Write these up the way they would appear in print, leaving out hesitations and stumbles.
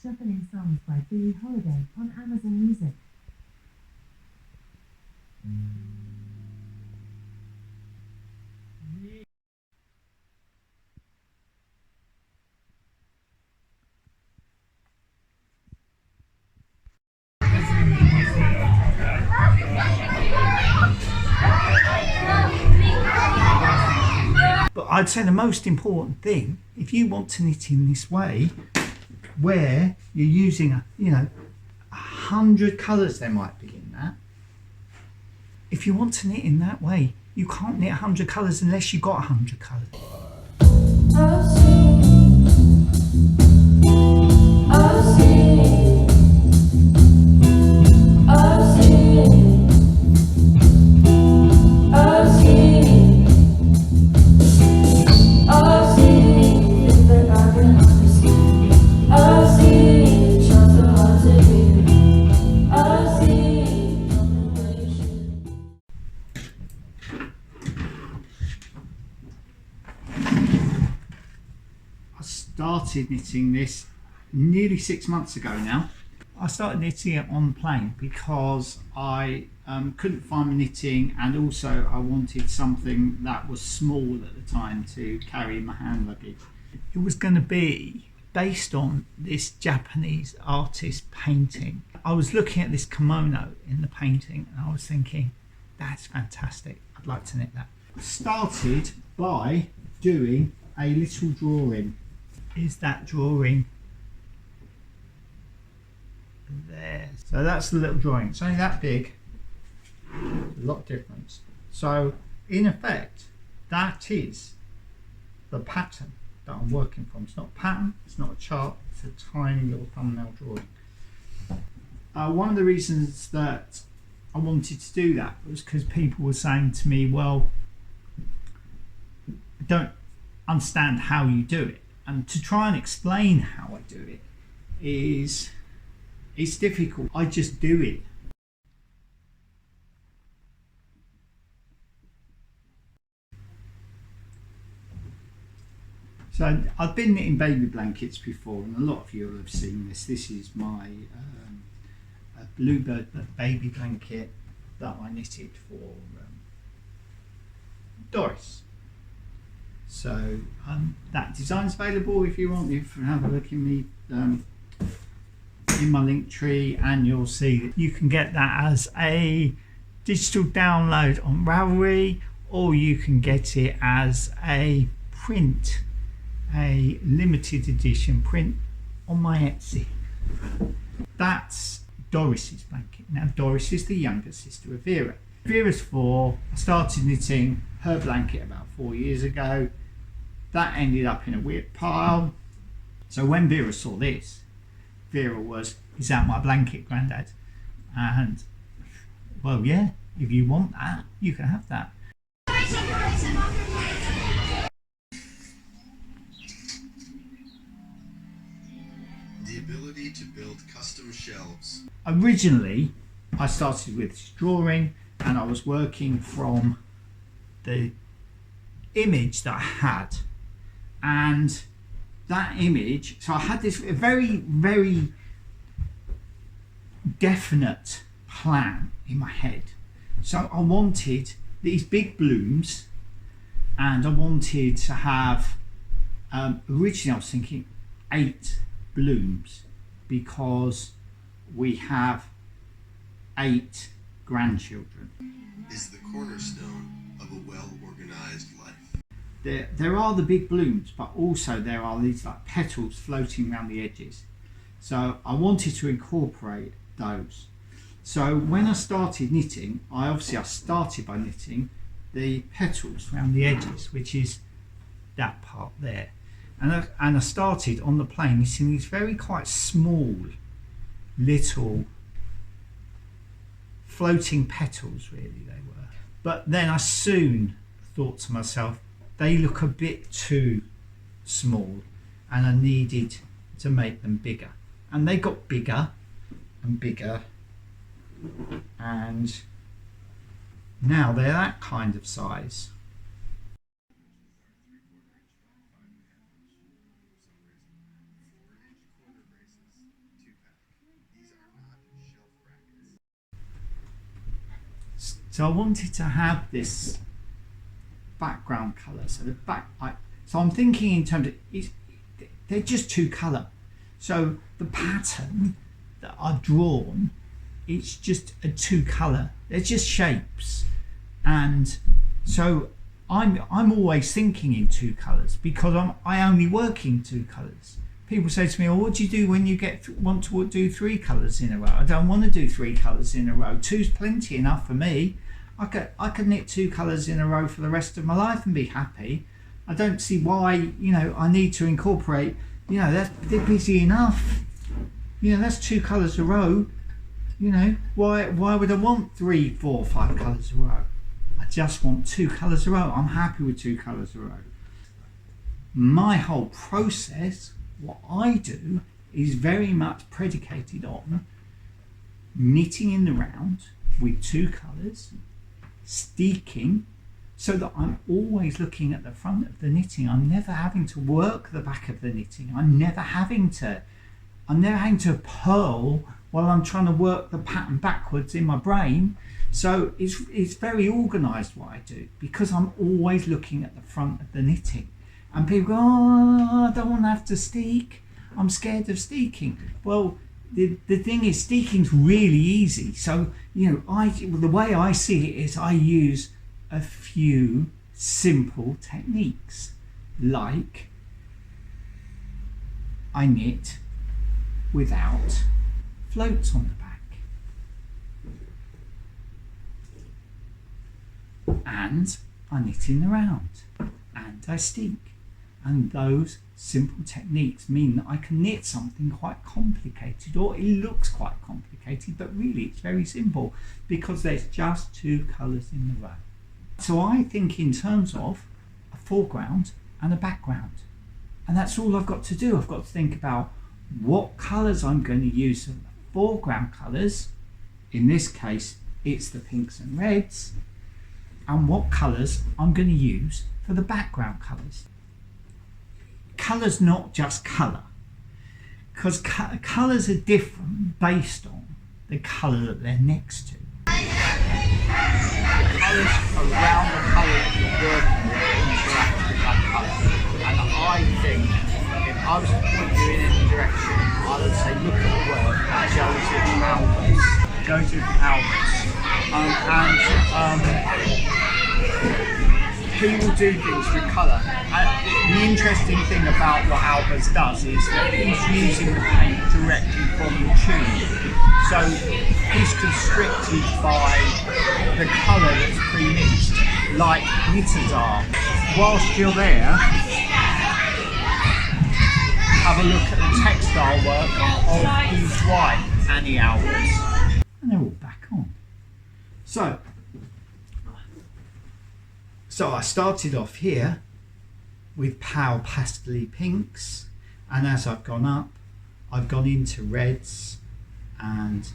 Shuffling songs by Billie Holiday on Amazon Music. But I'd say the most important thing, if you want to knit in this way, where you're using 100 colours there might be in that. If you want to knit in that way, you can't knit 100 colours unless you've got 100 colours. I started knitting this nearly 6 months ago now. I started knitting it on the plane because I couldn't find my knitting, and also I wanted something that was small at the time to carry in my hand luggage. It was going to be based on this Japanese artist painting. I was looking at this kimono in the painting and I was thinking, that's fantastic, I'd like to knit that. I started by doing a little drawing. Is that drawing there? So that's the little drawing. It's only that big. A lot of difference. So in effect, that is the pattern that I'm working from. It's not a pattern, it's not a chart, it's a tiny little thumbnail drawing. One of the reasons that I wanted to do that was because people were saying to me, well, I don't understand how you do it. And to try and explain how I do it it's difficult. I just do it. So I've been knitting baby blankets before, and a lot of you will have seen this. This is my bluebird baby blanket that I knitted for Doris. So that design's available if you want. You can have a look in my link tree, and you'll see that you can get that as a digital download on Ravelry, or you can get it as a print, a limited edition print on my Etsy. That's Doris's blanket. Now Doris is the younger sister of Vera. Vera's 4. I started knitting her blanket about 4 years ago. That ended up in a weird pile. So when Vera saw this, Vera was, is that my blanket, Grandad? And well, yeah, if you want that, you can have that. The ability to build custom shelves. Originally, I started with this drawing, and I was working from the image that I had, and that image, so I had this very, very definite plan in my head. So I wanted these big blooms, and I wanted to have, originally I was thinking 8 blooms, because we have 8 grandchildren. Is the cornerstone of a well-organized life. There are the big blooms, but also there are these like petals floating around the edges. So I wanted to incorporate those. So when I started knitting, I started by knitting the petals around the edges, which is that part there. And I started on the plane knitting these very quite small little floating petals, really they were. But then I soon thought to myself, they look a bit too small, and I needed to make them bigger. And they got bigger and bigger, and now they're that kind of size. So I wanted to have this background colour. So I'm thinking in terms of, they're just two colour. So the pattern that I've drawn, it's just a two colour. They're just shapes. And so I'm always thinking in two colours because I only work in two colours. People say to me, "Oh, what do you do when you want to do three colours in a row?" I don't want to do three colours in a row. Two's plenty enough for me. I could knit two colours in a row for the rest of my life and be happy. I don't see why, I need to incorporate, they're busy enough. That's two colours a row. Why would I want 3, 4, 5 colours a row? I just want two colours a row. I'm happy with two colours a row. My whole process, what I do, is very much predicated on knitting in the round with two colours, steeking, so that I'm always looking at the front of the knitting. I'm never having to work the back of the knitting. I'm never having to purl while I'm trying to work the pattern backwards in my brain. So it's very organised what I do, because I'm always looking at the front of the knitting. And people go, "Oh, I don't want to have to steek. I'm scared of steeking." Well, the thing is, steeking's really easy. So, the way I see it is I use a few simple techniques. Like, I knit without floats on the back. And I knit in the round. And I steek. And those simple techniques mean that I can knit something quite complicated, or it looks quite complicated, but really it's very simple because there's just two colours in the row. So I think in terms of a foreground and a background. And that's all I've got to do. I've got to think about what colours I'm going to use for the foreground colours. In this case, it's the pinks and reds. And what colours I'm going to use for the background colours. Colour's not just colour, because colours are different based on the colour that they're next to. Colours around the colour that you're working with interact with that colour. And I think if I was to point you in any direction, I would say look at the work that Joseph Albers. He will do things with colour. The interesting thing about what Albers does is that he's using the paint directly from the tube. So he's constricted by the colour that's pre-mixed, like knitters are. Whilst you're there, have a look at the textile work of his wife, Annie Albers. And they're all back on. So I started off here with pale pastely pinks, and as I've gone up, I've gone into reds, and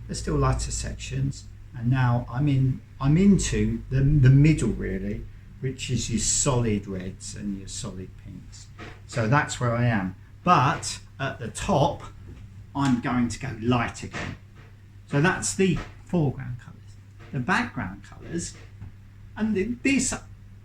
there's still lighter sections, and now I'm into the middle really, which is your solid reds and your solid pinks. So that's where I am. But at the top, I'm going to go light again. So that's the foreground colours. The background colours, and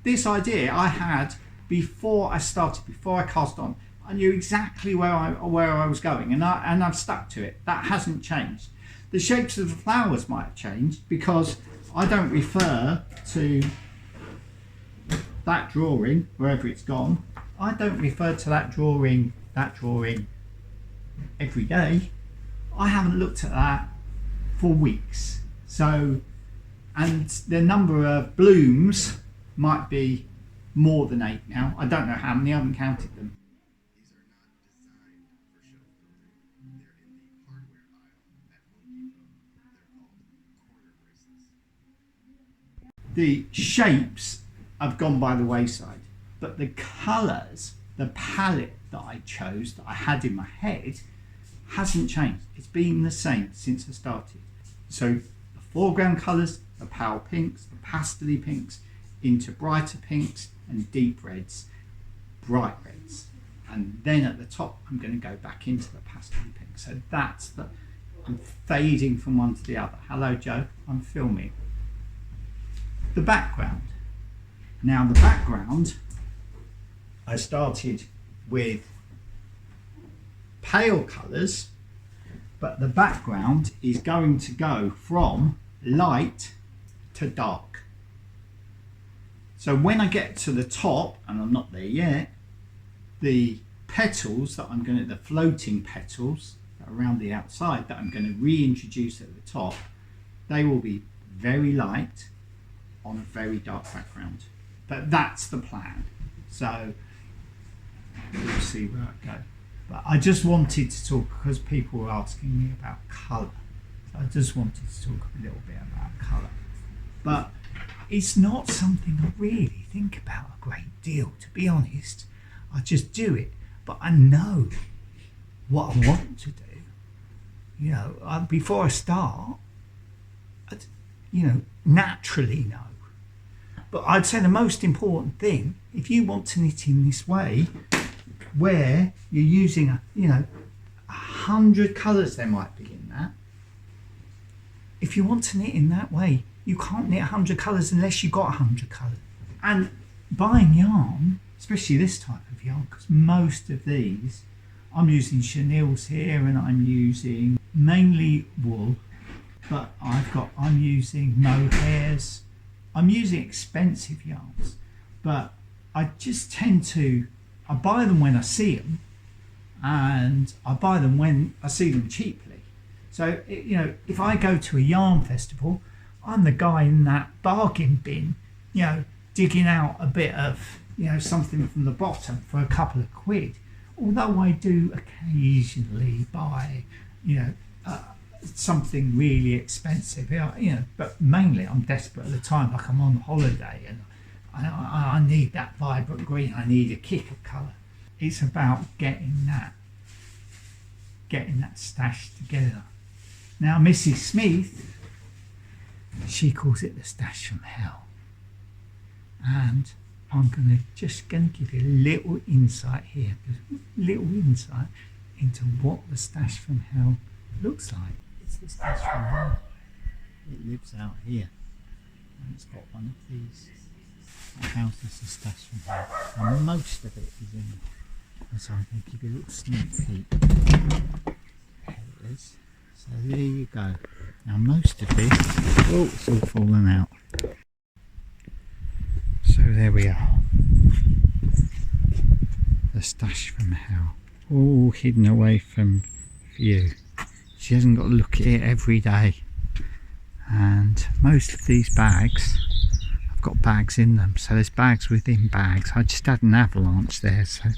this idea I had before I cast on. I knew exactly where I was going, and I've stuck to it. That hasn't changed. The shapes of the flowers might have changed because I don't refer to that drawing, wherever it's gone. I don't refer to that drawing every day. I haven't looked at that for weeks. So, and the number of blooms might be more than 8 now. I don't know how many, I haven't counted them. These are not designed for shelf building. They're in the hardware aisle at Home Depot. They're called corner bracelets. The shapes have gone by the wayside, but the colours, the palette that I chose, that I had in my head, hasn't changed. It's been the same since I started. So the foreground colours, the pale pinks, the pastel pinks, into brighter pinks and deep reds, bright reds, and then at the top I'm going to go back into the pastel pink. So I'm fading from one to the other. Hello Joe, I'm filming. the background. Now the background, I started with pale colours, but the background is going to go from light to dark. So when I get to the top, and I'm not there yet, the petals that I'm going to, the floating petals that are around the outside that I'm going to reintroduce at the top, they will be very light on a very dark background. But that's the plan. So we'll see where I go. But I just wanted to talk, because people were asking me about colour. So I just wanted to talk a little bit about colour. But it's not something I really think about a great deal, to be honest. I just do it. But I know what I want to do. You know, before I start, naturally know. But I'd say the most important thing, if you want to knit in this way, where you're using 100 colours there might be in that. If you want to knit in that way, you can't knit 100 colours unless you've got 100 colours. And buying yarn, especially this type of yarn, because most of these, I'm using chenilles here and I'm using mainly wool, but I'm using mohairs. I'm using expensive yarns, but I just tend to, I buy them when I see them, and I buy them when I see them cheaply. So, if I go to a yarn festival, I'm the guy in that bargain bin, digging out a bit of, something from the bottom for a couple of quid. Although I do occasionally buy, something really expensive, but mainly I'm desperate at the time, like I'm on holiday and I need that vibrant green, I need a kick of colour. It's about getting that stash together. Now Mrs. Smith, she calls it the stash from hell, and I'm going to give you a little insight here, into what the stash from hell looks like. It's the stash from hell. It lives out here, and it's got one of these. The house is the stash from hell, and most of it is in. And so I'm going to give you a little sneak peek. There it is. So there you go. Now most of this, it's all fallen out. So there we are. The stash from hell, all hidden away from view. She hasn't got to look at it every day. And most of these bags, I've got bags in them, so there's bags within bags. I just had an avalanche there, so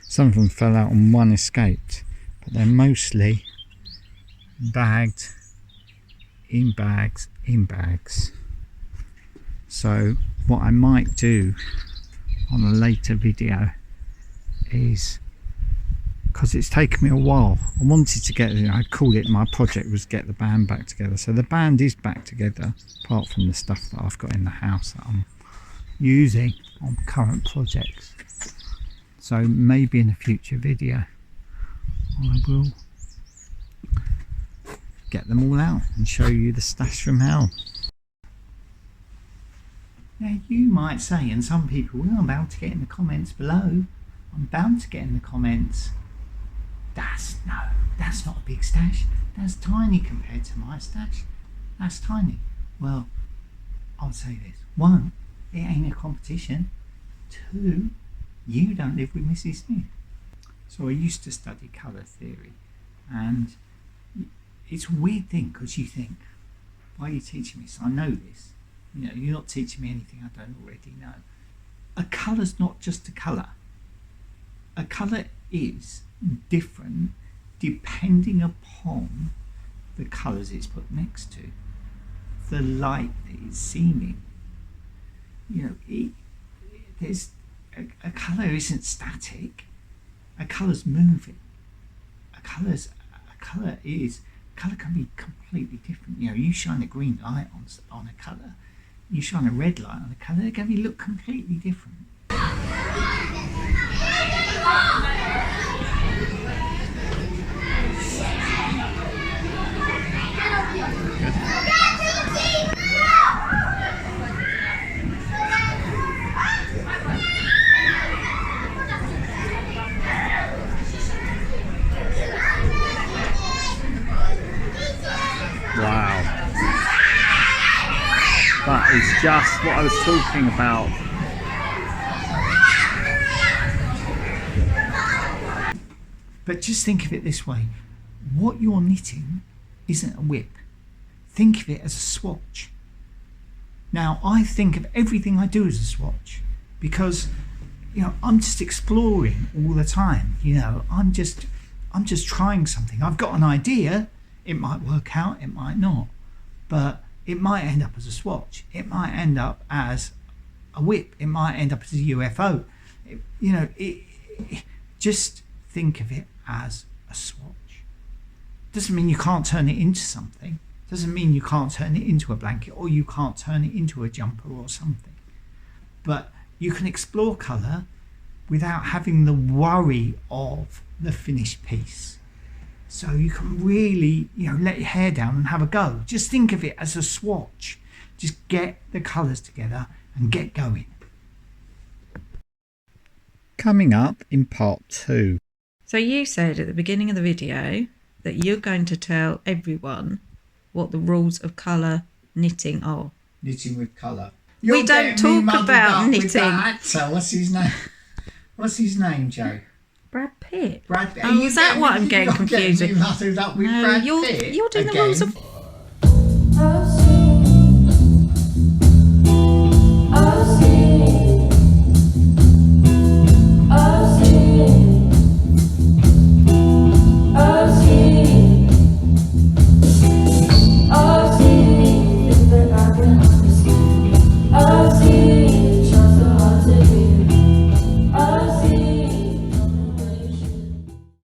some of them fell out and one escaped, but they're mostly bagged in bags. So what I might do on a later video is, because it's taken me a while, I wanted to get, I'd call it, my project was get the band back together. So the band is back together, apart from the stuff that I've got in the house that I'm using on current projects. So maybe in a future video I will get them all out and show you the stash from hell. Now you might say, and some people will, I'm bound to get in the comments below, I'm bound to get in the comments, that's not a big stash, that's tiny compared to my stash, that's tiny. Well, I'll say this: 1, it ain't a competition. 2, you don't live with Mrs. Smith. So I used to study colour theory, and it's a weird thing, because you think, why are you teaching me this? I know this. You're not teaching me anything I don't already know. A colour's not just a colour. A colour is different depending upon the colours it's put next to, the light that it's seen in. There's a colour isn't static. A colour's moving. A colour can be completely different. You shine a green light on a colour, you shine a red light on a colour, they're going to look completely different. just what I was talking about. But just think of it this way. What you're knitting isn't a whip. Think of it as a swatch. Now, I think of everything I do as a swatch because, you know, I'm just exploring all the time. You know, I'm just trying something. I've got an idea. It might work out, it might not. But it might end up as a swatch. It might end up as a whip. It might end up as a UFO. Just think of it as a swatch. Doesn't mean you can't turn it into something. Doesn't mean you can't turn it into a blanket or you can't turn it into a jumper or something. But you can explore colour without having the worry of the finished piece. So you can really, let your hair down and have a go. Just think of it as a swatch. Just get the colours together and get going. Coming up in part 2. So you said at the beginning of the video that you're going to tell everyone what the rules of colour knitting are. Knitting with colour. We don't talk about knitting. Actor. What's his name? What's his name, Joe? Brad Pitt. Brad Pitt. Oh, is that what I'm getting confused with? Muddled up with Brad Pitt you're doing again? the rules of